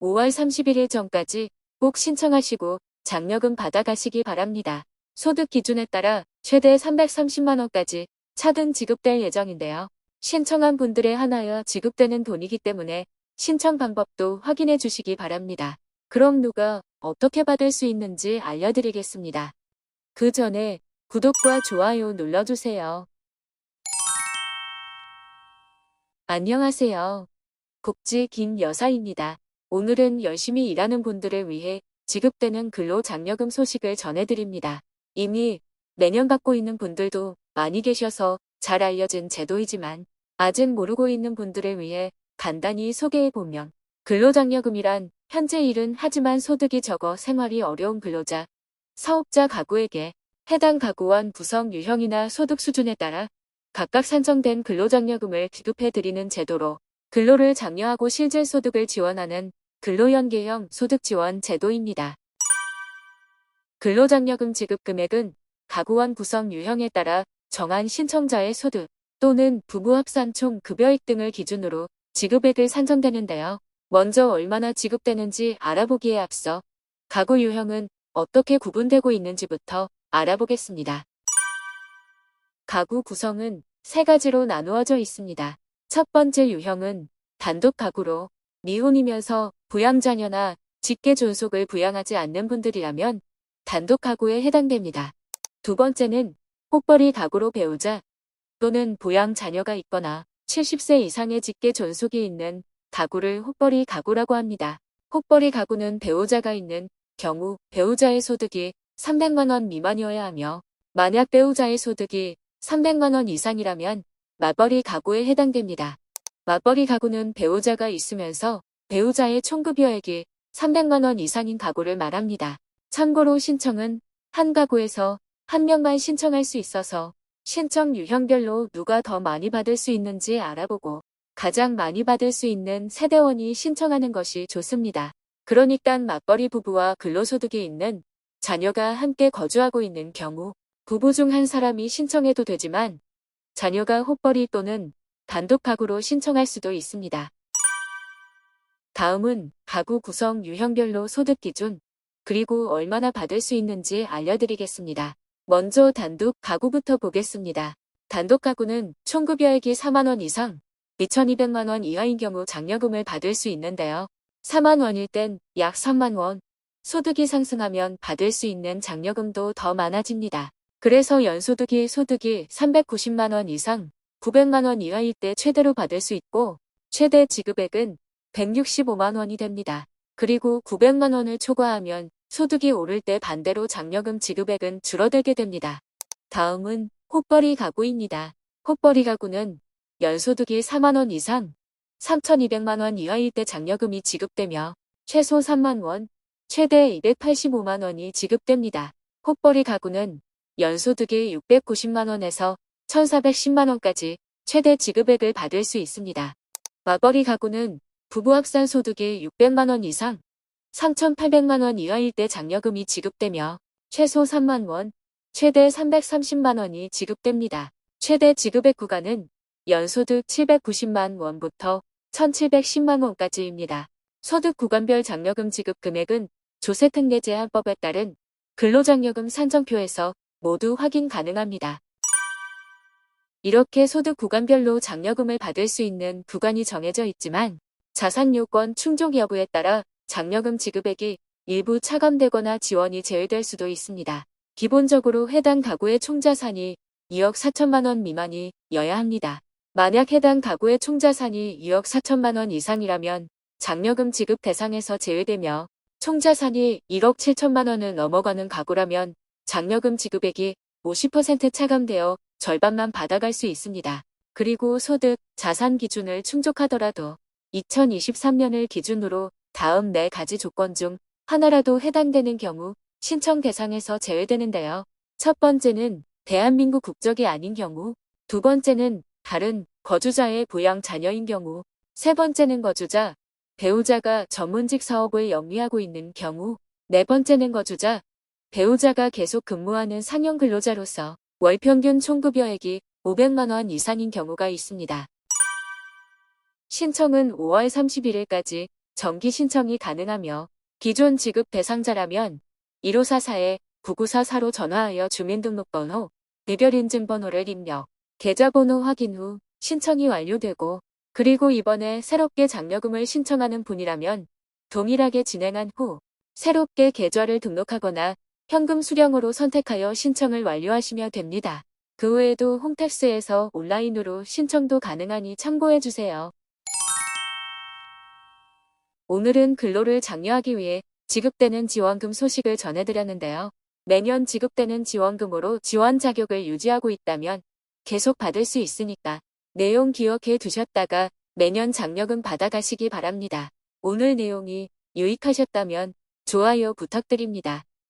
5월 31일 전까지 꼭 신청하시고 장려금 받아가시기 바랍니다. 소득 기준에 따라 최대 330만원까지 차등 지급될 예정인데요. 신청한 분들에 한하여 지급되는 돈이기 때문에 신청 방법도 확인해 주시기 바랍니다. 그럼 누가 어떻게 받을 수 있는지 알려드리겠습니다. 그 전에 구독과 좋아요 눌러주세요. 안녕하세요. 복지 김여사입니다. 오늘은 열심히 일하는 분들을 위해 지급되는 근로장려금 소식을 전해드립니다. 이미 매년 받고 있는 분들도 많이 계셔서 잘 알려진 제도이지만 아직 모르고 있는 분들을 위해 간단히 소개해보면 근로장려금이란 현재 일은 하지만 소득이 적어 생활이 어려운 근로자, 사업자 가구에게 해당 가구원 구성 유형이나 소득 수준에 따라 각각 산정된 근로장려금을 지급해드리는 제도로 근로를 장려하고 실질 소득을 지원하는 근로연계형 소득지원 제도입니다. 근로장려금 지급 금액은 가구원 구성 유형에 따라 정한 신청자의 소득 또는 부부 합산 총 급여액 등을 기준으로 지급액을 산정되는데요. 먼저 얼마나 지급되는지 알아보기에 앞서 가구 유형은 어떻게 구분되고 있는지부터 알아보겠습니다. 가구 구성은 세 가지로 나누어져 있습니다. 첫 번째 유형은 단독 가구로 미혼이면서 부양자녀나 직계 존속을 부양하지 않는 분들이라면 단독 가구에 해당됩니다. 두 번째는 혹벌이 가구로 배우자 또는 부양 자녀가 있거나 70세 이상의 직계 존속이 있는 가구를 혹벌이 가구라고 합니다. 혹벌이 가구는 배우자가 있는 경우 배우자의 소득이 300만원 미만이어야 하며 만약 배우자의 소득이 300만원 이상이라면 맞벌이 가구에 해당됩니다. 맞벌이 가구는 배우자가 있으면서 배우자의 총급여액이 300만원 이상인 가구를 말합니다. 참고로 신청은 한 가구에서 한 명만 신청할 수 있어서 신청 유형별로 누가 더 많이 받을 수 있는지 알아보고 가장 많이 받을 수 있는 세대원이 신청하는 것이 좋습니다. 그러니까 맞벌이 부부와 근로소득이 있는 자녀가 함께 거주하고 있는 경우 부부 중 한 사람이 신청해도 되지만 자녀가 혹벌이 또는 단독 가구로 신청할 수도 있습니다. 다음은 가구 구성 유형별로 소득 기준, 그리고 얼마나 받을 수 있는지 알려드리겠습니다. 먼저 단독 가구부터 보겠습니다. 단독 가구는 총급여액이 4만원 이상, 2,200만원 이하인 경우 장려금을 받을 수 있는데요. 4만원일 땐 약 3만원, 소득이 상승하면 받을 수 있는 장려금도 더 많아집니다. 그래서 연소득이 390만원 이상, 900만원 이하일 때 최대로 받을 수 있고 최대 지급액은 165만원이 됩니다. 그리고 900만원을 초과하면 소득이 오를 때 반대로 장려금 지급액은 줄어들게 됩니다. 다음은 혹벌이 가구입니다. 혹벌이 가구는 연소득이 4만원 이상, 3,200만원 이하일 때 장려금이 지급되며 최소 3만원, 최대 285만원이 지급됩니다. 혹벌이 가구는 연소득이 690만원에서 1,410만원까지 최대 지급액을 받을 수 있습니다. 맞벌이 가구는 부부 합산 소득이 600만원 이상, 3,800만원 이하일 때 장려금이 지급되며 최소 3만원, 최대 330만원이 지급됩니다. 최대 지급액 구간은 연소득 790만원부터 1,710만원까지입니다. 소득 구간별 장려금 지급 금액은 조세특례제한법에 따른 근로장려금 산정표에서 모두 확인 가능합니다. 이렇게 소득 구간별로 장려금을 받을 수 있는 구간이 정해져 있지만 자산 요건 충족 여부에 따라 장려금 지급액이 일부 차감되거나 지원이 제외될 수도 있습니다. 기본적으로 해당 가구의 총자산이 2억 4천만원 미만이어야 합니다. 만약 해당 가구의 총자산이 2억 4천만원 이상이라면 장려금 지급 대상에서 제외되며 총자산이 1억 7천만원을 넘어가는 가구라면 장려금 지급액이 50% 차감되어 절반만 받아갈 수 있습니다. 그리고 소득, 자산 기준을 충족하더라도 2023년을 기준으로 다음 4가지 조건 중 하나라도 해당되는 경우 신청 대상에서 제외되는데요. 첫 번째는 대한민국 국적이 아닌 경우, 두 번째는 다른 거주자의 부양 자녀인 경우, 세 번째는 거주자, 배우자가 전문직 사업을 영위하고 있는 경우, 네 번째는 거주자, 배우자가 계속 근무하는 상용 근로자로서 월 평균 총급여액이 500만원 이상인 경우가 있습니다. 신청은 5월 31일까지 정기 신청이 가능하며 기존 지급 대상자라면 1544-9944로 전화하여 주민등록번호, 개별인증번호를 입력, 계좌번호 확인 후 신청이 완료되고 그리고 이번에 새롭게 장려금을 신청하는 분이라면 동일하게 진행한 후 새롭게 계좌를 등록하거나 현금 수령으로 선택하여 신청을 완료하시면 됩니다. 그 외에도 홈택스에서 온라인으로 신청도 가능하니 참고해주세요. 오늘은 근로를 장려하기 위해 지급되는 지원금 소식을 전해드렸는데요. 매년 지급되는 지원금으로 지원 자격을 유지하고 있다면 계속 받을 수 있으니까 내용 기억해 두셨다가 매년 장려금 받아가시기 바랍니다. 오늘 내용이 유익하셨다면 좋아요 부탁드립니다.